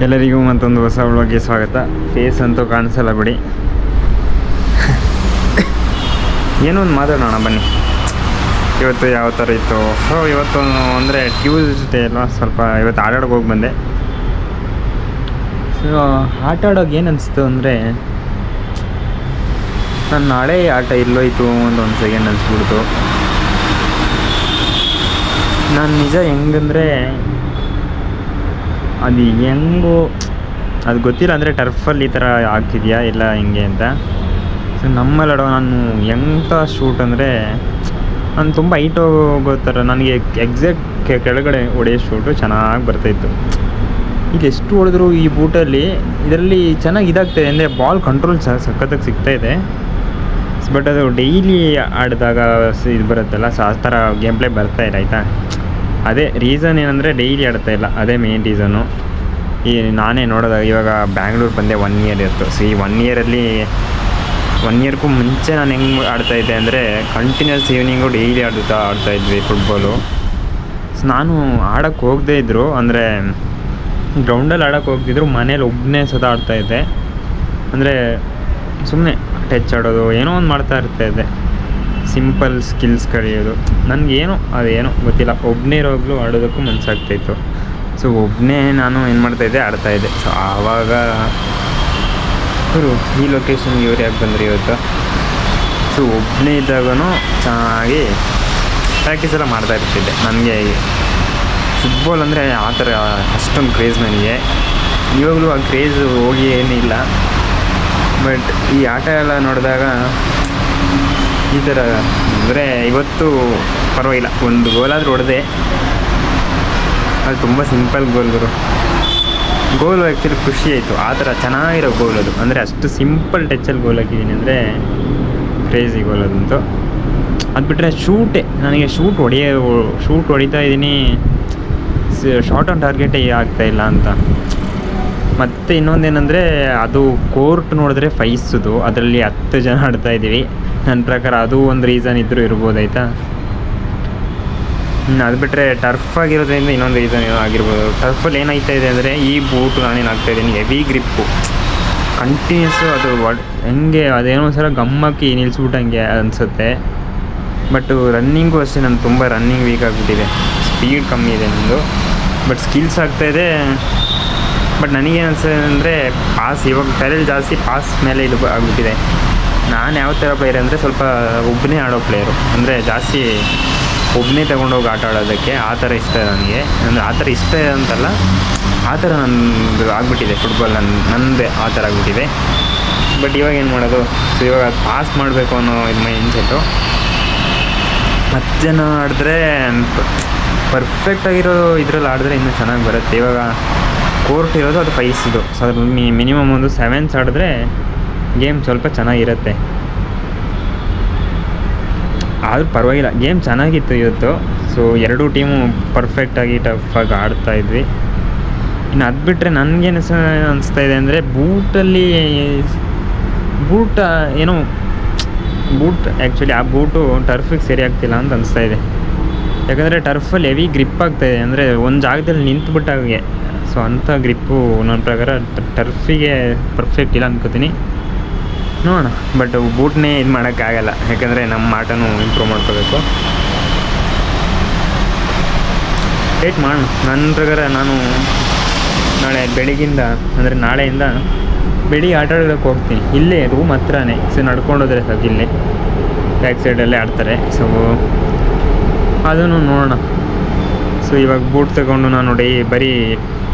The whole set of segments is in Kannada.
ಎಲ್ಲರಿಗೂ ಮತ್ತೊಂದು ಹೊಸ ವ್ಲಾಗ್ಗೆ ಸ್ವಾಗತ. ಫೇಸ್ ಅಂತೂ ಕಾಣಿಸಲ್ಲ ಬಿಡಿ. ಏನೋ ಒಂದು ಮಾತಾಡೋಣ ಬನ್ನಿ. ಇವತ್ತು ಯಾವ ಥರ ಇತ್ತು? ಸೊ ಇವತ್ತು ಅಂದರೆ ಟ್ಯೂಸ್ಡೇ ಅಲ್ವಾ, ಸ್ವಲ್ಪ ಇವತ್ತು ಆಟಾಡೋಕೆ ಹೋಗಿ ಬಂದೆ. ಸೊ ಆಟ ಆಡೋಕೆ ಏನು ಅನಿಸ್ತು ಅಂದರೆ, ನಾನು ನಾಳೆ ಆಟ ಇಲ್ಲೋಯ್ತು ಒಂದು ಸೆಕೆಂಡ್ ಅನಿಸ್ಬಿಡ್ತು. ನಾನು ನಿಜ ಹೆಂಗಂದರೆ ಅದು ಹೆಂಗೋ ಅದು ಗೊತ್ತಿಲ್ಲ. ಅಂದರೆ ಟರ್ಫಲ್ಲಿ ಈ ಥರ ಆಗ್ತಿದೆಯಾ ಇಲ್ಲ ಹೆಂಗೆ ಅಂತ. ಸೊ ನಮ್ಮಲ್ಲಾಡೋ ನಾನು ಎಂಥ ಶೂಟ್ ಅಂದರೆ, ನಾನು ತುಂಬ ಹೈಟ್ ಹೋಗೋ ಥರ ನನಗೆ ಎಕ್ಸಾಕ್ಟ್ ಕೆಳಗಡೆ ಹೊಡೆಯೋ ಶೂಟು ಚೆನ್ನಾಗಿ ಬರ್ತಾಯಿತ್ತು. ಈಗ ಎಷ್ಟು ಹೊಡೆದ್ರು ಈ ಬೂಟಲ್ಲಿ ಇದರಲ್ಲಿ ಚೆನ್ನಾಗಿ ಇದಾಗ್ತಾಯಿದೆ ಅಂದರೆ ಬಾಲ್ ಕಂಟ್ರೋಲ್ ಸಖತ್ತಾಗಿ ಸಿಗ್ತಾಯಿದೆ. ಬಟ್ ಅದು ಡೈಲಿ ಆಡಿದಾಗ ಇದು ಬರುತ್ತಲ್ಲ, ಸೊ ಆ ಥರ ಗೇಮ್ ಪ್ಲೇ ಬರ್ತಾಯಿಲ್ಲ. ಆಯಿತಾ, ಅದೇ ರೀಸನ್ ಏನಂದರೆ ಡೈಲಿ ಆಡ್ತಾಯಿಲ್ಲ, ಅದೇ ಮೇನ್ ರೀಸನ್ನು. ಈ ನಾನೇ ನೋಡೋದಾಗ ಇವಾಗ ಬ್ಯಾಂಗ್ಳೂರು ಬಂದೆ 1 ಇಯರ್ ಇತ್ತು. ಸೊ ಈ 1 ಇಯರಲ್ಲಿ 1 ಇಯರ್ಗೂ ಮುಂಚೆ ನಾನು ಹೆಂಗೆ ಆಡ್ತಾಯಿದ್ದೆ ಅಂದರೆ, ಕಂಟಿನ್ಯೂಸ್ ಈವ್ನಿಂಗು ಡೈಲಿ ಆಡ್ತಾಯಿದ್ವಿ ಫುಟ್ಬಾಲು. ಸೊ ನಾನು ಆಡೋಕ್ಕೆ ಹೋಗದೇ ಇದ್ದರು, ಅಂದರೆ ಗ್ರೌಂಡಲ್ಲಿ ಆಡೋಕ್ಕೆ ಹೋಗ್ತಿದ್ರು, ಮನೇಲಿ ಒಬ್ಬನೇ ಸದಾ ಆಡ್ತಾಯಿದ್ದೆ. ಅಂದರೆ ಸುಮ್ಮನೆ ಟಚ್ ಆಡೋದು ಏನೋ ಒಂದು ಮಾಡ್ತಾ ಇರ್ತಾಯಿದ್ದೆ, ಸಿಂಪಲ್ ಸ್ಕಿಲ್ಸ್ ಕಲಿಯೋದು. ನನಗೇನು ಅದೇನೋ ಗೊತ್ತಿಲ್ಲ, ಒಬ್ಬನೇ ಇರೋವಾಗಲೂ ಆಡೋದಕ್ಕೂ ಮನಸ್ಸಾಗ್ತಾಯಿತ್ತು. ಸೊ ಒಬ್ಬನೇ ನಾನು ಏನು ಮಾಡ್ತಾಯಿದ್ದೆ, ಆಡ್ತಾಯಿದ್ದೆ. ಸೊ ಆವಾಗ ಇವರು ಈ ಲೊಕೇಶನ್ಗೆ ಇವ್ರು ಯಾಕೆ ಬಂದರು ಇವತ್ತು. ಸೊ ಒಬ್ಬನೇ ಇದ್ದಾಗೂ ಚೆನ್ನಾಗಿ ಪ್ರಾಕ್ಟೀಸ್ ಎಲ್ಲ ಮಾಡ್ತಾಯಿರ್ತಿದ್ದೆ. ನನಗೆ ಫುಟ್ಬಾಲ್ ಅಂದರೆ ಆ ಥರ ಅಷ್ಟೊಂದು ಕ್ರೇಜ್ ನನಗೆ. ಇವಾಗಲೂ ಆ ಕ್ರೇಜ್ ಹೋಗಿ ಏನಿಲ್ಲ. ಬಟ್ ಈ ಆಟ ಎಲ್ಲ ನೋಡಿದಾಗ ಈ ಥರ ಅಂದರೆ ಇವತ್ತು ಪರವಾಗಿಲ್ಲ, ಒಂದು ಗೋಲಾದರೂ ಹೊಡೆದೆ. ಅದು ತುಂಬ ಸಿಂಪಲ್ ಗೋಲು ಆ್ಯಕ್ಚುಲಿ ಖುಷಿ ಆಯಿತು. ಆ ಥರ ಚೆನ್ನಾಗಿರೋ ಗೋಲ್ ಅದು, ಅಂದರೆ ಅಷ್ಟು ಸಿಂಪಲ್ ಟಚ್ಚಲ್ಲಿ ಗೋಲ್ ಹಾಕಿದ್ದೀನಿ ಅಂದರೆ ಕ್ರೇಜಿ ಗೋಲ್ ಅದಂತೂ. ಅದು ಬಿಟ್ಟರೆ ಶೂಟೇ, ನನಗೆ ಶೂಟ್ ಹೊಡಿತಾ ಇದ್ದೀನಿ, ಶಾರ್ಟ್ ಆನ್ ಟಾರ್ಗೆಟೇ ಆಗ್ತಾಯಿಲ್ಲ ಅಂತ. ಮತ್ತು ಇನ್ನೊಂದೇನೆಂದರೆ, ಅದು ಕೋರ್ಟ್ ನೋಡಿದ್ರೆ ಫೈಸದು, ಅದರಲ್ಲಿ 10 ಜನ ಆಡ್ತಾಯಿದ್ದೀವಿ. ನನ್ನ ಪ್ರಕಾರ ಅದು ಒಂದು ರೀಸನ್ ಇದ್ದರೂ ಇರ್ಬೋದಾಯ್ತಾ. ಅದು ಬಿಟ್ಟರೆ ಟರ್ಫ್ ಆಗಿರೋದ್ರಿಂದ ಇನ್ನೊಂದು ರೀಸನ್ ಆಗಿರ್ಬೋದು. ಟರ್ಫಲ್ಲಿ ಏನಾಗ್ತಾಯಿದೆ ಅಂದರೆ, ಈ ಬೂಟು ನಾನೇನು ಆಗ್ತಾಯಿದ್ದೀನಿ, ಹೆವಿ ಗ್ರಿಪ್ಪು ಕಂಟಿನ್ಯೂಸು. ಅದು ಹೆಂಗೆ ಅದೇನೋ ಒಂಥರ ಗಮ್ಮಕ್ಕಿ ನಿಲ್ಲಿಸ್ಬಿಟ್ಟಂಗೆ ಅನಿಸುತ್ತೆ. ಬಟ್ ರನ್ನಿಂಗು ಅಷ್ಟೇ, ನಾನು ತುಂಬ ರನ್ನಿಂಗ್ ವೀಕ್ ಆಗಿಬಿಟ್ಟಿದೆ, ಸ್ಪೀಡ್ ಕಮ್ಮಿ ಇದೆ ನನ್ನದು. ಬಟ್ ಸ್ಕಿಲ್ಸ್ ಆಗ್ತಾಯಿದೆ. ಬಟ್ ನನಗೇನು ಅನಿಸ್ತದೆ ಅಂದರೆ, ಪಾಸ್ ಇವಾಗ ತಲೆಯಲ್ಲಿ ಜಾಸ್ತಿ ಪಾಸ್ ಮೇಲೆ ಇದು ಆಗಿಬಿಟ್ಟಿದೆ. ನಾನು ಯಾವ ಥರ ಪ್ಲೇಯರ್ ಅಂದರೆ, ಸ್ವಲ್ಪ ಒಬ್ಬನೇ ಆಡೋ ಪ್ಲೇಯರು, ಅಂದರೆ ಜಾಸ್ತಿ ಒಬ್ಬನೇ ತೊಗೊಂಡೋಗಿ ಆಟ ಆಡೋದಕ್ಕೆ ಆ ಥರ ಇಷ್ಟ ನನಗೆ. ಅಂದರೆ ಆ ಥರ ಇಷ್ಟ ಅಂತಲ್ಲ, ಆ ಥರ ನನ್ನದು ಆಗಿಬಿಟ್ಟಿದೆ ಫುಟ್ಬಾಲ್, ನನ್ನದೇ ಆ ಥರ ಆಗಿಬಿಟ್ಟಿದೆ. ಬಟ್ ಇವಾಗ ಏನು ಮಾಡೋದು, ಸೊ ಇವಾಗ ಪಾಸ್ ಮಾಡಬೇಕು ಅನ್ನೋ ಇದು ಮೈಂಡ್ ಸೆಟ್ಟು. 10 ಜನ ಆಡಿದ್ರೆ ಪರ್ಫೆಕ್ಟಾಗಿರೋ ಇದರಲ್ಲಿ ಆಡಿದ್ರೆ ಇನ್ನೂ ಚೆನ್ನಾಗಿ ಬರುತ್ತೆ. ಇವಾಗ ಕೋರ್ಟ್ ಇರೋದು ಅದು 5 ಸೊ ಅದ್ರಲ್ಲಿ ಮಿನಿಮಮ್ ಒಂದು 7 ಆಡಿದ್ರೆ ಗೇಮ್ ಸ್ವಲ್ಪ ಚೆನ್ನಾಗಿರುತ್ತೆ. ಆದರೂ ಪರವಾಗಿಲ್ಲ, ಗೇಮ್ ಚೆನ್ನಾಗಿತ್ತು ಇವತ್ತು. ಸೊ 2 ಟೀಮು ಪರ್ಫೆಕ್ಟಾಗಿ ಟಫಾಗಿ ಆಡ್ತಾಯಿದ್ವಿ. ಇನ್ನು ಅದು ಬಿಟ್ಟರೆ ನನಗೇನು ಅನಿಸ್ತಾಯಿದೆ ಅಂದರೆ, ಬೂಟ್ ಏನೋ ಬೂಟ್ ಆ್ಯಕ್ಚುಲಿ ಆ ಬೂಟು ಟರ್ಫಿಗೆ ಸರಿ ಆಗ್ತಿಲ್ಲ ಅಂತ ಅನಿಸ್ತಾಯಿದೆ. ಯಾಕಂದರೆ ಟರ್ಫಲ್ಲಿ ಹೆವಿ ಗ್ರಿಪ್ ಆಗ್ತಾಯಿದೆ, ಅಂದರೆ ಒಂದು ಜಾಗದಲ್ಲಿ ನಿಂತುಬಿಟ್ಟಾಗೆ. ಸೊ ಅಂಥ ಗ್ರಿಪ್ಪು ನನ್ನ ಪ್ರಕಾರ ಟರ್ಫಿಗೆ ಪರ್ಫೆಕ್ಟ್ ಇಲ್ಲ ಅನ್ಕೋತೀನಿ. ನೋಡೋಣ. ಬಟ್ ಬೂಟ್ನೇ ಇದು ಮಾಡೋಕ್ಕಾಗಲ್ಲ, ಯಾಕಂದರೆ ನಮ್ಮ ಆಟನೂ ಇಂಪ್ರೂವ್ ಮಾಡ್ಕೋಬೇಕು. ವೇಟ್ ಮಾಡೋಣ. ನನ್ನ ಪ್ರಕಾರ ನಾನು ನಾಳೆ ಬೆಳಗಿಂದ, ಅಂದರೆ ನಾಳೆಯಿಂದ ಬೆಳಿಗ್ಗೆ ಆಟ ಆಡೋಕ್ಕೆ ಹೋಗ್ತೀನಿ. ಇಲ್ಲೇ ರೂಮ್ ಹತ್ರನೇ. ಸೊ ನಡ್ಕೊಂಡೋದ್ರೆ ಸಾಕು, ಇಲ್ಲೇ ಬ್ಯಾಕ್ ಸೈಡಲ್ಲೇ ಆಡ್ತಾರೆ. ಸೊ ಅದನ್ನು ನೋಡೋಣ. ಸೊ ಇವಾಗ ಬೂಟ್ ತಗೊಂಡು ನಾನು ಬರೀ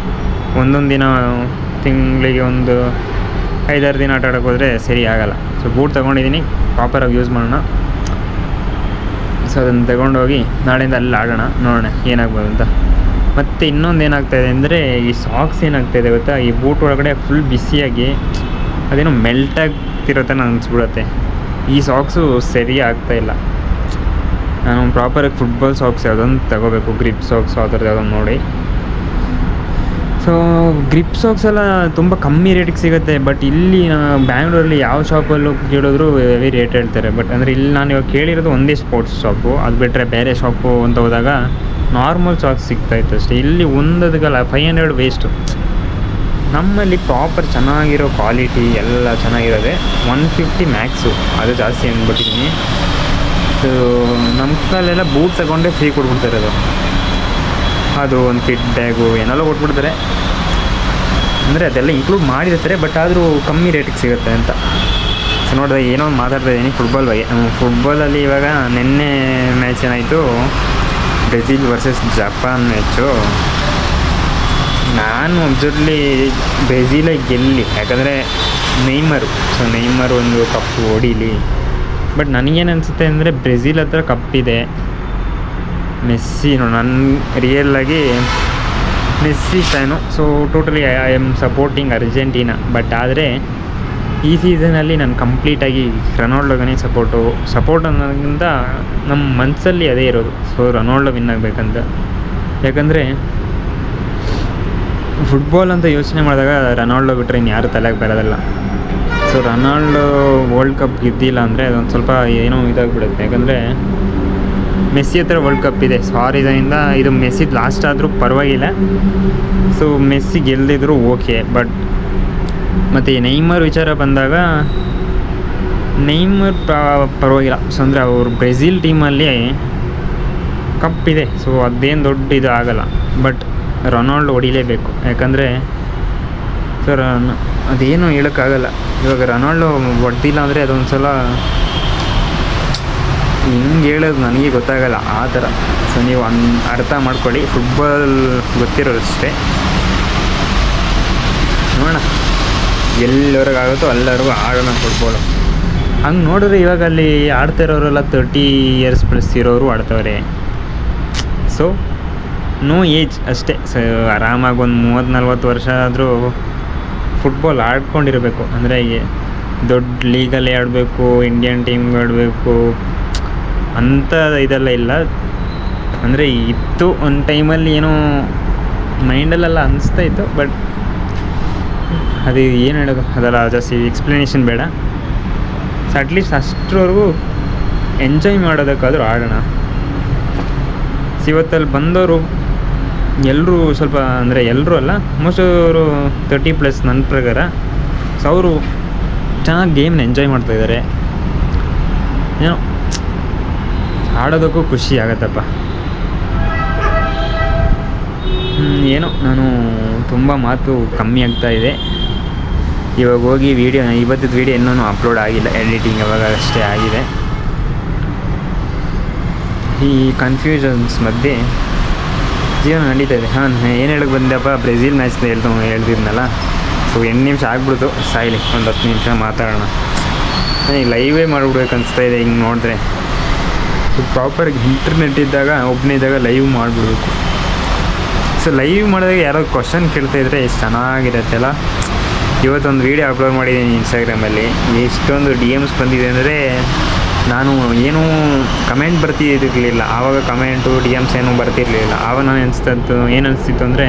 ಒಂದೊಂದು ದಿನ, ತಿಂಗಳಿಗೆ ಒಂದು 5-6 ದಿನ ಆಟ ಆಡೋಕ್ಕೆ ಹೋದರೆ ಸರಿ ಆಗೋಲ್ಲ. ಸೊ ಬೂಟ್ ತೊಗೊಂಡಿದ್ದೀನಿ, ಪ್ರಾಪರಾಗಿ ಯೂಸ್ ಮಾಡೋಣ. ಸೊ ಅದನ್ನು ತಗೊಂಡೋಗಿ ನಾಳೆಯಿಂದ ಅಲ್ಲಿ ಆಡೋಣ, ನೋಡೋಣ ಏನಾಗ್ಬೋದು ಅಂತ. ಮತ್ತು ಇನ್ನೊಂದು ಏನಾಗ್ತಾಯಿದೆ ಅಂದರೆ, ಈ ಸಾಕ್ಸ್ ಏನಾಗ್ತಾಯಿದೆ ಗೊತ್ತಾ, ಈ ಬೂಟ್ ಒಳಗಡೆ ಫುಲ್ ಬಿಸಿಯಾಗಿ ಅದೇನೋ ಮೆಲ್ಟ್ ಆಗ್ತಿರೋ ಥರ ಅನಿಸ್ಬಿಡುತ್ತೆ. ಈ ಸಾಕ್ಸು ಸರಿ ಆಗ್ತಾಯಿಲ್ಲ. ನಾನು ಪ್ರಾಪರಾಗಿ ಫುಟ್ಬಾಲ್ ಸಾಕ್ಸ್ ಯಾವುದೊಂದು ತಗೋಬೇಕು, ಗ್ರಿಪ್ ಸಾಕ್ಸ್ ಆ ಥರದ್ದು ಯಾವುದೊಂದು ನೋಡಿ. ಸೊ ಗ್ರಿಪ್ ಸಾಕ್ಸ್ ಎಲ್ಲ ತುಂಬ ಕಮ್ಮಿ ರೇಟಿಗೆ ಸಿಗುತ್ತೆ. ಬಟ್ ಇಲ್ಲಿ ಬ್ಯಾಂಗ್ಳೂರಲ್ಲಿ ಯಾವ ಶಾಪಲ್ಲೂ ಕೇಳಿದ್ರು ಹೆವಿ ರೇಟ್ ಹೇಳ್ತಾರೆ. ಬಟ್ ಅಂದರೆ ಇಲ್ಲಿ ನಾನು ಇವಾಗ ಕೇಳಿರೋದು ಒಂದೇ ಸ್ಪೋರ್ಟ್ಸ್ ಶಾಪು, ಅದು ಬಿಟ್ಟರೆ ಬೇರೆ ಶಾಪು ಅಂತ ಹೋದಾಗ ನಾರ್ಮಲ್ ಸಾಕ್ಸ್ ಸಿಗ್ತಾಯಿತ್ತು ಅಷ್ಟೇ. ಇಲ್ಲಿ ಒಂದದಕ್ಕಲ್ಲ 500 ವೇಸ್ಟು. ನಮ್ಮಲ್ಲಿ ಪ್ರಾಪರ್ ಚೆನ್ನಾಗಿರೋ ಕ್ವಾಲಿಟಿ ಎಲ್ಲ ಚೆನ್ನಾಗಿರೋದೆ 150 ಮ್ಯಾಕ್ಸು, ಅದು ಜಾಸ್ತಿ ಅಂದ್ಬಿಟ್ಟಿದ್ದೀನಿ. ಸೊ ನಮ್ಮ ಕಲ್ಲೆಲ್ಲ ಬೂಟ್ ತಗೊಂಡೆ ಫ್ರೀ ಕೊಟ್ಬಿಡ್ತಾರೆ. ಅದು ಒಂದು ಕಿಟ್ ಬ್ಯಾಗು ಏನೆಲ್ಲ ಕೊಟ್ಬಿಡ್ತಾರೆ, ಅಂದರೆ ಅದೆಲ್ಲ ಇನ್ಕ್ಲೂಡ್ ಮಾಡಿರ್ತಾರೆ, ಬಟ್ ಆದರೂ ಕಮ್ಮಿ ರೇಟಿಗೆ ಸಿಗುತ್ತೆ ಅಂತ. ಸೊ ನೋಡಿದೆ ಏನೋ ಒಂದು ಮಾತಾಡ್ತಾ ಇದ್ದೀನಿ ಫುಟ್ಬಾಲ್ ಬಗ್ಗೆ. ಫುಟ್ಬಾಲಲ್ಲಿ ಇವಾಗ ನಿನ್ನೆ ಮ್ಯಾಚ್ ಏನಾಯಿತು, ಬ್ರೆಜಿಲ್ ವರ್ಸಸ್ ಜಪಾನ್ ಮ್ಯಾಚು. ನಾನು ಅಬ್ಸರ್ವ್ಲಿ ಬ್ರೆಜಿಲೇ ಗೆಲ್ಲಿ, ಯಾಕಂದರೆ ನೆಯ್ಮರ್ ಒಂದು ಕಪ್ಪು ಹೊಡೀಲಿ. ಬಟ್ ನನಗೇನು ಅನಿಸುತ್ತೆ ಅಂದರೆ ಬ್ರೆಜಿಲ್ ಹತ್ರ ಕಪ್ಪಿದೆ, ಮೆಸ್ಸಿ ನನ್ನ ರಿಯಲ್ಲಾಗಿ Messi fan. So totally I am supporting Argentina. But ಆದರೆ ಈ ಸೀಸನಲ್ಲಿ ನಾನು ಕಂಪ್ಲೀಟಾಗಿ ರೊನಾಲ್ಡೋಗನೇ ಸಪೋರ್ಟ್ ಅನ್ನೋದಕ್ಕಿಂತ ನಮ್ಮ ಮನಸ್ಸಲ್ಲಿ ಅದೇ ಇರೋದು. ಸೊ ರೊನಾಲ್ಡೋ ವಿನ್ ಆಗಬೇಕಂತ. ಯಾಕಂದರೆ ಫುಟ್ಬಾಲ್ ಅಂತ ಯೋಚನೆ ಮಾಡಿದಾಗ ರೊನಾಲ್ಡೋ ಬಿಟ್ಟರೆ ಇನ್ನು ಯಾರು ತಲೆಗೆ ಬರೋದಲ್ಲ. ಸೊ ರೊನಾಲ್ಡೋ ವರ್ಲ್ಡ್ ಕಪ್ ಗೆದ್ದಿಲ್ಲ ಅಂದರೆ ಅದೊಂದು ಸ್ವಲ್ಪ ಏನೋ ಇದಾಗಿಬಿಡುತ್ತೆ. ಯಾಕಂದರೆ ಮೆಸ್ಸಿ ಹತ್ರ ವರ್ಲ್ಡ್ ಕಪ್ ಇದೆ. ಸೊ ಆ ರೀಸನಿಂದ ಇದು ಮೆಸ್ಸಿದು ಲಾಸ್ಟ್ ಆದರೂ ಪರವಾಗಿಲ್ಲ. ಸೊ ಮೆಸ್ಸಿ ಗೆಲ್ಲದಿದ್ರು ಓಕೆ. ಬಟ್ ಮತ್ತು ನೆಯ್ಮರ್ ವಿಚಾರ ಬಂದಾಗ ನೆಯ್ಮರ್ ಪರವಾಗಿಲ್ಲ. ಸೊ ಅಂದರೆ ಅವರು ಬ್ರೆಜಿಲ್ ಟೀಮಲ್ಲಿ ಕಪ್ಪಿದೆ. ಸೊ ಅದೇನು ದೊಡ್ಡ ಇದು ಆಗಲ್ಲ. ಬಟ್ ರೊನಾಲ್ಡೋ ಹೊಡಿಲೇಬೇಕು. ಯಾಕಂದರೆ ಸರ್ ಅದೇನು ಹೇಳೋಕ್ಕಾಗಲ್ಲ. ಇವಾಗ ರೊನಾಲ್ಡೋ ಹೊಡೆದಿಲ್ಲ ಅಂದರೆ ಅದೊಂದು ಸಲ ಹಿಂಗೆ ಹೇಳೋದು ನನಗೆ ಗೊತ್ತಾಗಲ್ಲ ಆ ಥರ. ಸೊ ನೀವು ಅರ್ಥ ಮಾಡ್ಕೊಳ್ಳಿ, ಫುಟ್ಬಾಲ್ ಗೊತ್ತಿರೋದಷ್ಟೇ. ನೋಡೋಣ ಎಲ್ಲರಿಗಾಗುತ್ತೋ ಎಲ್ಲರಿಗೂ ಆಡೋಣ ಫುಟ್ಬಾಲು. ಹಂಗೆ ನೋಡಿದ್ರೆ ಇವಾಗ ಅಲ್ಲಿ ಆಡ್ತಾ ಇರೋರೆಲ್ಲ 30 ಇಯರ್ಸ್ ಪ್ಲಸ್ ಇರೋರು ಆಡ್ತವ್ರೆ. ಸೊ ನೋ ಏಜ್ ಅಷ್ಟೇ. ಸೊ ಆರಾಮಾಗಿ ಒಂದು 30-40 ವರ್ಷ ಆದರೂ ಫುಟ್ಬಾಲ್ ಆಡ್ಕೊಂಡಿರಬೇಕು. ಅಂದರೆ ದೊಡ್ಡ ಲೀಗಲ್ಲಿ ಆಡಬೇಕು, ಇಂಡಿಯನ್ ಟೀಮ್ಗೆ ಆಡಬೇಕು ಅಂಥ ಇದೆಲ್ಲ ಇಲ್ಲ. ಅಂದರೆ ಇತ್ತು ಒಂದು ಟೈಮಲ್ಲಿ ಏನೋ ಮೈಂಡಲ್ಲೆಲ್ಲ ಅನಿಸ್ತಾ ಇತ್ತು. ಬಟ್ ಅದು ಏನು ಹೇಳೋದು, ಅದೆಲ್ಲ ಜಾಸ್ತಿ ಎಕ್ಸ್ಪ್ಲನೇಷನ್ ಬೇಡ. ಸೊ ಅಟ್ಲೀಸ್ಟ್ ಅಷ್ಟರವರೆಗೂ ಎಂಜಾಯ್ ಮಾಡೋದಕ್ಕಾದರೂ ಆಡೋಣ. ಸೊ ಇವತ್ತಲ್ಲಿ ಬಂದವರು ಎಲ್ಲರೂ ಸ್ವಲ್ಪ, ಅಂದರೆ ಎಲ್ಲರೂ ಅಲ್ಲ, ಮೋಸ್ಟ್ ಅವರು 30+ ನನ್ನ ಪ್ರಕಾರ. ಸೊ ಅವರು ಚೆನ್ನಾಗಿ ಗೇಮ್ನ ಎಂಜಾಯ್ ಮಾಡ್ತಾಯಿದ್ದಾರೆ. ಏನೋ ಆಡೋದಕ್ಕೂ ಖುಷಿ ಆಗತ್ತಪ್ಪ. ಏನೋ ನಾನು ತುಂಬ ಮಾತು ಕಮ್ಮಿ ಆಗ್ತಾಯಿದೆ. ಇವಾಗ ಹೋಗಿ ಇವತ್ತಿದ್ದು ವೀಡಿಯೋ ಇನ್ನೂ ಅಪ್ಲೋಡ್ ಆಗಿಲ್ಲ, ಎಡಿಟಿಂಗ್ ಅವಾಗ ಅಷ್ಟೇ ಆಗಿದೆ. ಈ ಕನ್ಫ್ಯೂಷನ್ಸ್ ಮಧ್ಯೆ ಜೀವನ ನಡೀತಾ ಇದೆ. ಏನು ಹೇಳಕ್ಕೆ ಬಂದೆಪ್ಪ, ಬ್ರೆಜಿಲ್ ಮ್ಯಾಚ್ನ ಹೇಳ್ತಿದ್ನಲ್ಲ. ಸೊ 8 ನಿಮಿಷ ಆಗ್ಬಿಡ್ತು, ಸಾಯಿಲಿ ಒಂದು 10 ನಿಮಿಷ ಮಾತಾಡೋಣ. ನನಗೆ ಲೈವೇ ಮಾಡಿಬಿಡ್ಬೇಕು ಅನಿಸ್ತಾ ಇದೆ ಹಿಂಗೆ ನೋಡಿದ್ರೆ. ಸೊ ಪ್ರಾಪರಾಗಿ ಇಂಟರ್ನೆಟ್ ಇದ್ದಾಗ ಒಬ್ಬನೇ ಇದ್ದಾಗ ಲೈವ್ ಮಾಡಿಬಿಡ್ಬೇಕು. ಸೊ ಲೈವ್ ಮಾಡಿದಾಗ ಯಾರೋ ಕ್ವಶನ್ ಕೇಳ್ತಾಯಿದ್ರೆ ಎಷ್ಟು ಚೆನ್ನಾಗಿರುತ್ತೆ ಅಲ್ಲ. ಇವತ್ತೊಂದು ವೀಡಿಯೋ ಅಪ್ಲೋಡ್ ಮಾಡಿದ್ದೀನಿ ಇನ್ಸ್ಟಾಗ್ರಾಮಲ್ಲಿ. ಎಷ್ಟೊಂದು DMs ಬಂದಿದೆ ಅಂದರೆ, ನಾನು ಏನೂ ಕಮೆಂಟ್ ಬರ್ತಿರಲಿಲ್ಲ ಆವಾಗ. ಕಮೆಂಟು DMs ಏನೂ ಬರ್ತಿರಲಿಲ್ಲ ಆವಾಗ. ನಾನು ಏನು ಅನಿಸ್ತಿತ್ತು ಅಂದರೆ,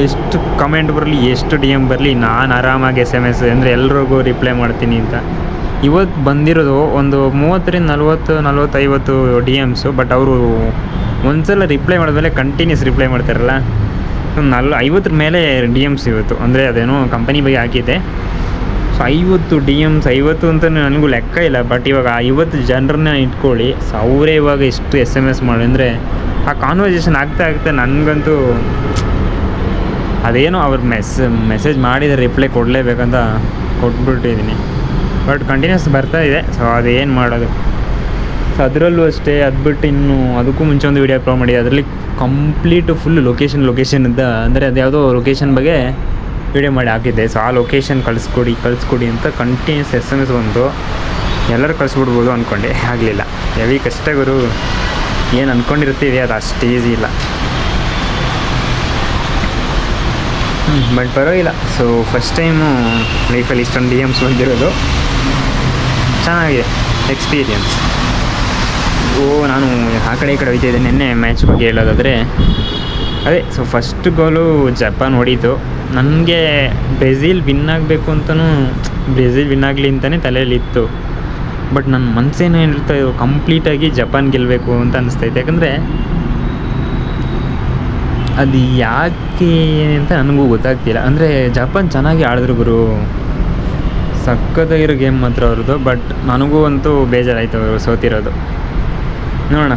ಎಷ್ಟು ಕಮೆಂಟ್ ಬರಲಿ, ಎಷ್ಟು DM ಬರಲಿ, ನಾನು ಆರಾಮಾಗಿ SMS ಅಂದರೆ ಎಲ್ರಿಗೂ ರಿಪ್ಲೈ ಮಾಡ್ತೀನಿ ಅಂತ. ಇವತ್ತು ಬಂದಿರೋದು ಒಂದು 30-40-50 DMs. ಬಟ್ ಅವರು ಒಂದ್ಸಲ ರಿಪ್ಲೈ ಮಾಡಿದ್ಮೇಲೆ ಕಂಟಿನ್ಯೂಸ್ ರಿಪ್ಲೈ ಮಾಡ್ತಾರಲ್ಲ, 50 ಮೇಲೆ DMs ಇವತ್ತು. ಅಂದರೆ ಅದೇನೋ ಕಂಪನಿ ಬಗ್ಗೆ ಹಾಕಿದ್ದೆ. ಸೊ 50 DMs, 50 ಅಂತ ನನಗೂ ಲೆಕ್ಕ ಇಲ್ಲ. ಬಟ್ ಇವಾಗ 50 ಜನರನ್ನ ಇಟ್ಕೊಳ್ಳಿ. ಸೊ ಅವರೇ ಇವಾಗ ಎಷ್ಟು SMS ಮಾಡಿ ಅಂದರೆ, ಆ ಕಾನ್ವರ್ಸೇಷನ್ ಆಗ್ತಾ ನನಗಂತೂ ಅದೇನೋ ಅವ್ರು ಮೆಸೇಜ್ ಮಾಡಿದರೆ ರಿಪ್ಲೈ ಕೊಡಲೇಬೇಕಂತ ಕೊಟ್ಬಿಟ್ಟಿದ್ದೀನಿ. ಬಟ್ ಕಂಟಿನ್ಯೂಸ್ ಬರ್ತಾ ಇದೆ. ಸೊ ಅದೇನು ಮಾಡೋದು. ಸೊ ಅದರಲ್ಲೂ ಅಷ್ಟೇ, ಅದು ಬಿಟ್ಟು ಇನ್ನು ಅದಕ್ಕೂ ಮುಂಚೆ ಒಂದು ವೀಡಿಯೋ ಅಪ್ಲೋಡ್ ಮಾಡಿ, ಅದರಲ್ಲಿ ಕಂಪ್ಲೀಟು ಫುಲ್ ಲೊಕೇಶನ್ ಇದ್ದ, ಅಂದರೆ ಅದು ಯಾವುದೋ ಲೊಕೇಶನ್ ಬಗ್ಗೆ ವೀಡಿಯೋ ಮಾಡಿ ಹಾಕಿದ್ದೆ. ಸೊ ಆ ಲೊಕೇಶನ್ ಕಳಿಸ್ಕೊಡಿ ಅಂತ ಕಂಟಿನ್ಯೂಸ್ SMS ಬಂತು. ಎಲ್ಲರೂ ಕಳಿಸ್ಬಿಡ್ಬೋದು ಅಂದ್ಕೊಂಡೆ, ಆಗಲಿಲ್ಲ. ಹೆವಿ ಕಷ್ಟ ಗುರು. ಏನು ಅಂದ್ಕೊಂಡಿರ್ತೀವಿ ಅದು ಅಷ್ಟು ಈಸಿ ಇಲ್ಲ. ಬಟ್ ಪರವಾಗಿಲ್ಲ. ಸೊ ಫಸ್ಟ್ ಟೈಮು ಲೈಫಲ್ಲಿ ಇಷ್ಟೊಂದು DMs ಬಂದಿರೋದು ಚೆನ್ನಾಗಿದೆ ಎಕ್ಸ್ಪೀರಿಯನ್ಸ್. ನಾನು ಆ ಕಡೆ ಈ ಕಡೆ ಹೋಗ್ತಾಯಿದ್ದೆ. ನಿನ್ನೆ ಮ್ಯಾಚ್ ಬಗ್ಗೆ ಹೇಳೋದಾದರೆ ಅದೇ. ಸೊ ಫಸ್ಟ್ ಗೋಲು ಜಪಾನ್ ಹೊಡೀತು. ನನಗೆ ಬ್ರೆಜಿಲ್ ವಿನ್ ಆಗಬೇಕು ಅಂತಲೂ, ಬ್ರೆಜಿಲ್ ವಿನ್ ಆಗಲಿ ಅಂತಲೇ ತಲೆಯಲ್ಲಿತ್ತು. ಬಟ್ ನನ್ನ ಮನಸ್ಸೇನು ಹೇಳ್ತಾ ಇತ್ತು, ಕಂಪ್ಲೀಟಾಗಿ ಜಪಾನ್ ಗೆಲ್ಲಬೇಕು ಅಂತ ಅನಿಸ್ತೈತೆ. ಯಾಕಂದರೆ ಅದು ಯಾಕೆ ಅಂತ ನನಗೂ ಗೊತ್ತಾಗ್ತಿಲ್ಲ. ಅಂದರೆ ಜಪಾನ್ ಚೆನ್ನಾಗಿ ಆಡಿದ್ರು ಗುರು, ಸಕ್ಕತ್ತಾಗಿರೋ ಗೇಮ್ ಮಾತ್ರ ಅವ್ರದ್ದು. ಬಟ್ ನನಗೂ ಅಂತೂ ಬೇಜಾರಾಯಿತು ಅವರು ಸೋತಿರೋದು. ನೋಡೋಣ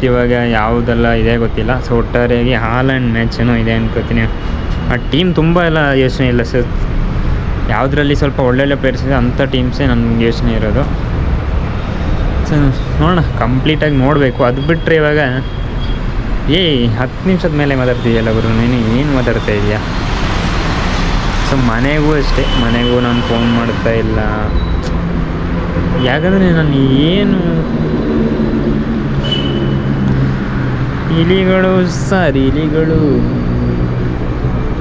ಇವಾಗ ಯಾವುದೆಲ್ಲ ಇದೆ ಗೊತ್ತಿಲ್ಲ. ಸೊ ಒಟ್ಟಾರೆಯಾಗಿ ಹಾಲೆಂಡ್ ಮ್ಯಾಚೇನೋ ಇದೆ ಅನ್ಕೋತೀನಿ. ಆ ಟೀಮ್ ತುಂಬ ಎಲ್ಲ ಯೋಚನೆ ಇಲ್ಲ ಸರ್, ಯಾವುದರಲ್ಲಿ ಸ್ವಲ್ಪ ಒಳ್ಳೊಳ್ಳೆ ಪ್ಲೇಯರ್ಸ್ ಇದೆ ಅಂಥ ಟೀಮ್ಸೇ ನನಗೆ ಯೋಚನೆ ಇರೋದು. ಸೊ ನೋಡೋಣ, ಕಂಪ್ಲೀಟಾಗಿ ನೋಡಬೇಕು. ಅದು ಬಿಟ್ಟರೆ ಇವಾಗ 10 ನಿಮಿಷದ ಮೇಲೆ ಮಾತಾಡ್ತಿದೆಯಲ್ಲ ಗುರು, ನೀನು ಏನು ಮಾತಾಡ್ತಾ ಇದೆಯಾ? ಸೊ ಮನೆಗೂ ಅಷ್ಟೇ, ಮನೆಗೂ ನಾನು ಫೋನ್ ಮಾಡ್ತಾ ಇಲ್ಲ. ಯಾಕಂದರೆ ನಾನು ಏನು ಇಲಿಗಳು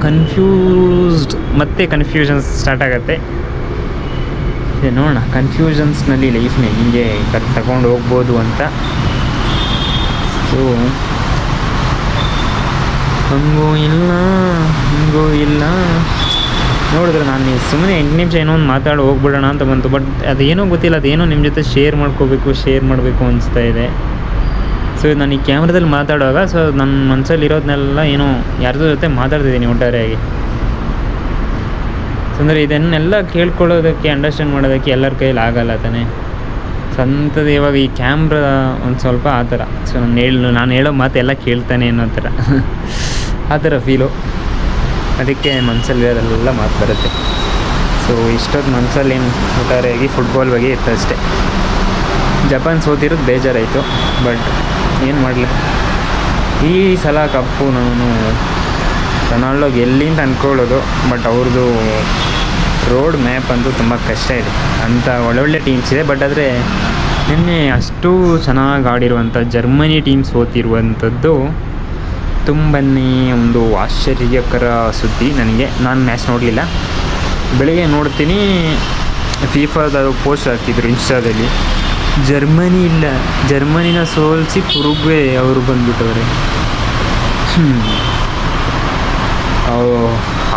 ಕನ್ಫ್ಯೂಸ್ಡ್, ಮತ್ತೆ ಕನ್ಫ್ಯೂಷನ್ಸ್ ಸ್ಟಾರ್ಟ್ ಆಗುತ್ತೆ. ನೋಡೋಣ, ಕನ್ಫ್ಯೂಷನ್ಸ್ನಲ್ಲಿ ಲೈಫ್ನ ಹಿಂಗೆ ತಗೊಂಡು ಹೋಗ್ಬೋದು ಅಂತ. ಸೊ ಹಂಗೂ ಇಲ್ಲ ನೋಡಿದ್ರೆ ನಾನು ಸುಮ್ಮನೆ 8 ನಿಮಿಷ ಏನೋ ಒಂದು ಮಾತಾಡಿ ಹೋಗ್ಬಿಡೋಣ ಅಂತ ಬಂತು. ಬಟ್ ಅದೇನೋ ಗೊತ್ತಿಲ್ಲ, ಅದೇನೋ ನಿಮ್ಮ ಜೊತೆ ಶೇರ್ ಮಾಡಬೇಕು ಅನಿಸ್ತಾ ಇದೆ. ಸೊ ನಾನು ಈ ಕ್ಯಾಮ್ರಾದಲ್ಲಿ ಮಾತಾಡುವಾಗ ಸೊ ನನ್ನ ಮನಸ್ಸಲ್ಲಿ ಇರೋದನ್ನೆಲ್ಲ ಏನೋ ಯಾರ್ದ್ರ ಜೊತೆ ಮಾತಾಡ್ತಿದ್ದೀನಿ ಒಟ್ಟಾರೆಯಾಗಿ. ಸೊ ಅಂದರೆ ಇದನ್ನೆಲ್ಲ ಕೇಳ್ಕೊಳ್ಳೋದಕ್ಕೆ, ಅಂಡರ್ಸ್ಟ್ಯಾಂಡ್ ಮಾಡೋದಕ್ಕೆ ಎಲ್ಲರ ಕೈಯಲ್ಲಿ ಆಗಲ್ಲ ತಾನೆ. ಸ್ವಂತದ ಇವಾಗ ಈ ಕ್ಯಾಮ್ರಾ ಒಂದು ಸ್ವಲ್ಪ ಆ ಥರ. ಸೊ ನಾನು ಹೇಳೋ ಮಾತು ಎಲ್ಲ ಕೇಳ್ತಾನೆ ಅನ್ನೋ ಥರ ಆ ಥರ ಫೀಲು. ಅದಕ್ಕೆ ಮನಸ್ಸಲ್ಲಿ ಅದೆಲ್ಲ ಮಾತು ಬರುತ್ತೆ. ಸೊ ಇಷ್ಟೊತ್ತು ಮನಸ್ಸಲ್ಲಿ ಏನು ಒಟ್ಟಾರೆಯಾಗಿ ಫುಟ್ಬಾಲ್ ಬಗ್ಗೆ ಇತ್ತು ಅಷ್ಟೇ. ಜಪಾನ್ ಸೋತಿರೋದು ಬೇಜಾರಾಯಿತು, ಬಟ್ ಏನು ಮಾಡಲಿ. ಈ ಸಲ ಕಪ್ಪು ನಾನು ರೊನಾಲ್ಡೋ ಗೆಲ್ಲಿ ಅಂತ ಅಂದ್ಕೊಳ್ಳೋದು. ಬಟ್ ಅವ್ರದ್ದು ರೋಡ್ ಮ್ಯಾಪ್ ಅಂತೂ ತುಂಬ ಕಷ್ಟ ಇದೆ. ಅಂಥ ಒಳ್ಳೊಳ್ಳೆ ಟೀಮ್ಸ್ ಇದೆ. ಬಟ್ ಆದರೆ ನಿನ್ನೆ ಅಷ್ಟು ಚೆನ್ನಾಗಿ ಆಡಿರುವಂಥ ಜರ್ಮನಿ ಟೀಮ್ ಸೋತಿರುವಂಥದ್ದು ತುಂಬಾ ಒಂದು ಆಶ್ಚರ್ಯಕರ ಸುದ್ದಿ ನನಗೆ. ನಾನು ಮ್ಯಾಚ್ ನೋಡಲಿಲ್ಲ, ಬೆಳಿಗ್ಗೆ ನೋಡ್ತೀನಿ ಫೀಫಾದ ಪೋಸ್ಟ್ ಹಾಕಿದ್ರು ಇನ್ಸ್ಟಾದಲ್ಲಿ. ಜರ್ಮನಿನ ಸೋಲಿಸಿ ಪುರುಗ್ವೆ ಅವರು ಬಂದ್ಬಿಟ್ಟವ್ರೆ.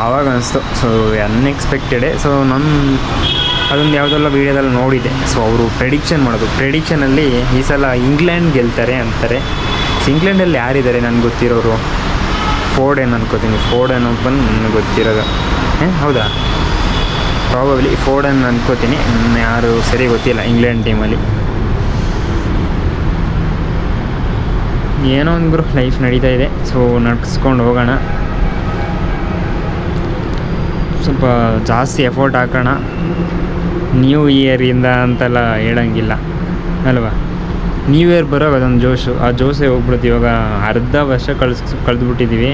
ಆವಾಗ ಅನಿಸ್ತು. ಸೊ ಅನ್ಎಕ್ಸ್ಪೆಕ್ಟೆಡೇ. ಸೊ ಅದೊಂದು ಯಾವುದೆಲ್ಲ ವೀಡಿಯೋದಲ್ಲಿ ನೋಡಿದೆ. ಸೊ ಅವರು ಪ್ರೆಡಿಕ್ಷನಲ್ಲಿ ಈ ಸಲ ಇಂಗ್ಲೆಂಡ್ ಗೆಲ್ತಾರೆ ಅಂತಾರೆ. ಸೊ ಇಂಗ್ಲೆಂಡಲ್ಲಿ ಯಾರಿದ್ದಾರೆ ನನಗೆ ಗೊತ್ತಿರೋರು? ಫೋರ್ಡೆನ್ ಅನ್ಕೋತೀನಿ. ಫೋರ್ಡೆನ್ ಬಂದು ನನಗೆ ಗೊತ್ತಿರೋದು. ಹೌದಾ, ಪ್ರಾಬಬ್ಲಿ ಫೋರ್ಡೆನ್ ಅನ್ಕೋತೀನಿ. ಯಾರು ಸರಿ ಗೊತ್ತಿಲ್ಲ ಇಂಗ್ಲೆಂಡ್ ಟೀಮಲ್ಲಿ. ಏನೋ ಒಂದು ಗುರು ಲೈಫ್ ನಡೀತಾ ಇದೆ. ಸೊ ನಡ್ಸ್ಕೊಂಡು ಹೋಗೋಣ, ಸ್ವಲ್ಪ ಜಾಸ್ತಿ ಎಫರ್ಟ್ ಹಾಕೋಣ. ನ್ಯೂ ಇಯರಿಂದ ಅಂತೆಲ್ಲ ಹೇಳೋಂಗಿಲ್ಲ ಅಲ್ವಾ. ನ್ಯೂ ಇಯರ್ ಬರೋವಾಗ ಅದೊಂದು ಜೋಶು, ಆ ಜೋಶೇ ಹೋಗ್ಬಿಡುತ್ತೆ. ಇವಾಗ ಅರ್ಧ ವರ್ಷ ಕಳೆದ್ಬಿಟ್ಟಿದ್ದೀವಿ.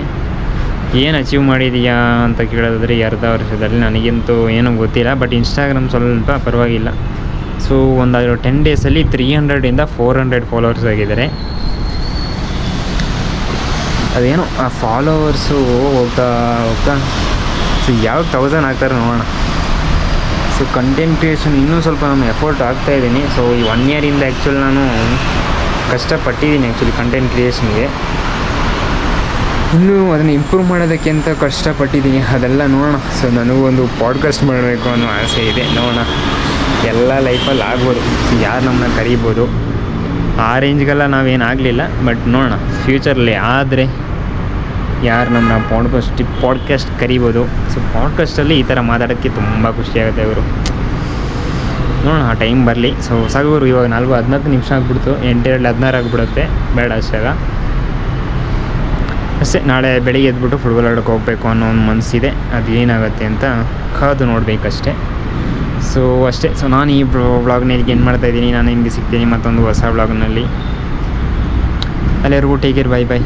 ಏನು ಅಚೀವ್ ಮಾಡಿದೀಯಾ ಅಂತ ಕೇಳೋದಾದರೆ ಈ ಅರ್ಧ ವರ್ಷದಲ್ಲಿ ನನಗಂತೂ ಏನೂ ಗೊತ್ತಿಲ್ಲ. ಬಟ್ ಇನ್ಸ್ಟಾಗ್ರಾಮ್ ಸ್ವಲ್ಪ ಪರವಾಗಿಲ್ಲ. ಸೊ ಒಂದು 10 ಡೇಸಲ್ಲಿ 300ಇಂದ 400 ಫಾಲೋವರ್ಸ್ ಆಗಿದ್ದಾರೆ. ಅದೇನೋ ಆ ಫಾಲೋವರ್ಸು ಹೋಗ್ತಾ ಸೊ ಯಾವಾಗ 1000 ಆಗ್ತಾರೆ ನೋಡೋಣ. ಸೊ ಕಂಟೆಂಟ್ ಕ್ರಿಯೇಷನ್ ಇನ್ನೂ ಸ್ವಲ್ಪ ನಾನು ಎಫರ್ಟ್ ಆಗ್ತಾಯಿದ್ದೀನಿ. ಸೊ ಈ 1 ಇಯರಿಂದ ಆ್ಯಕ್ಚುಲಿ ನಾನು ಕಷ್ಟಪಟ್ಟಿದ್ದೀನಿ ಕಂಟೆಂಟ್ ಕ್ರಿಯೇಷನ್ಗೆ. ಇನ್ನೂ ಅದನ್ನು ಇಂಪ್ರೂವ್ ಮಾಡೋದಕ್ಕೆ ಅಂತ ಕಷ್ಟಪಟ್ಟಿದ್ದೀನಿ, ಅದೆಲ್ಲ ನೋಡೋಣ. ಸೊ ನನಗೂ ಒಂದು ಪಾಡ್ಕಾಸ್ಟ್ ಮಾಡಬೇಕು ಅನ್ನೋ ಆಸೆ ಇದೆ. ನೋಡೋಣ, ಎಲ್ಲ ಲೈಫಲ್ಲಿ ಆಗ್ಬೋದು, ಯಾರು ನಮ್ಮನ್ನ ಕರೀಬೋದು. ಆ ರೇಂಜ್ಗೆಲ್ಲ ನಾವೇನಾಗಲಿಲ್ಲ, ಬಟ್ ನೋಡೋಣ ಫ್ಯೂಚರಲ್ಲಿ ಆದರೆ ಯಾರು ನಮ್ಮ ಪಾಡ್ಕಾಸ್ಟ್ ಕರಿಬೋದು. ಸೊ ಪಾಡ್ಕಾಸ್ಟಲ್ಲಿ ಈ ಥರ ಮಾತಾಡೋಕ್ಕೆ ತುಂಬ ಖುಷಿಯಾಗುತ್ತೆ ಅವರು. ನೋಡೋಣ, ಆ ಟೈಮ್ ಬರಲಿ. ಸೊ ಸಾಗೂರು ಇವಾಗ 14 ನಿಮಿಷ ಆಗಿಬಿಡ್ತು. 8:16 ಆಗಿಬಿಡುತ್ತೆ, ಬೇಡ ಅಷ್ಟಾಗ ಅಷ್ಟೇ. ನಾಳೆ ಬೆಳಿಗ್ಗೆ ಎದ್ಬಿಟ್ಟು ಫುಟ್ಬಾಲ್ ಆಡೋಕ್ಕೆ ಹೋಗಬೇಕು ಅನ್ನೋ ಒಂದು ಮನಸ್ಸಿದೆ. ಅದು ಏನಾಗುತ್ತೆ ಅಂತ ಕಾದು ನೋಡಬೇಕಷ್ಟೇ. ಸೊ ಅಷ್ಟೇ. ಸೊ ನಾನು ಈ ವ್ಲಾಗ್ನ ಇದಕ್ಕೆ ಏನು ಮಾಡ್ತಾಯಿದ್ದೀನಿ, ನಾನು ಹಿಂಗೆ ಸಿಗ್ತೀನಿ ಮತ್ತೊಂದು ಹೊಸ ವ್ಲಾಗ್ನಲ್ಲಿ. ಅಲ್ಲಿವರೆಗೂ ಟೇಕ್ ಕೇರ್, ಬೈ.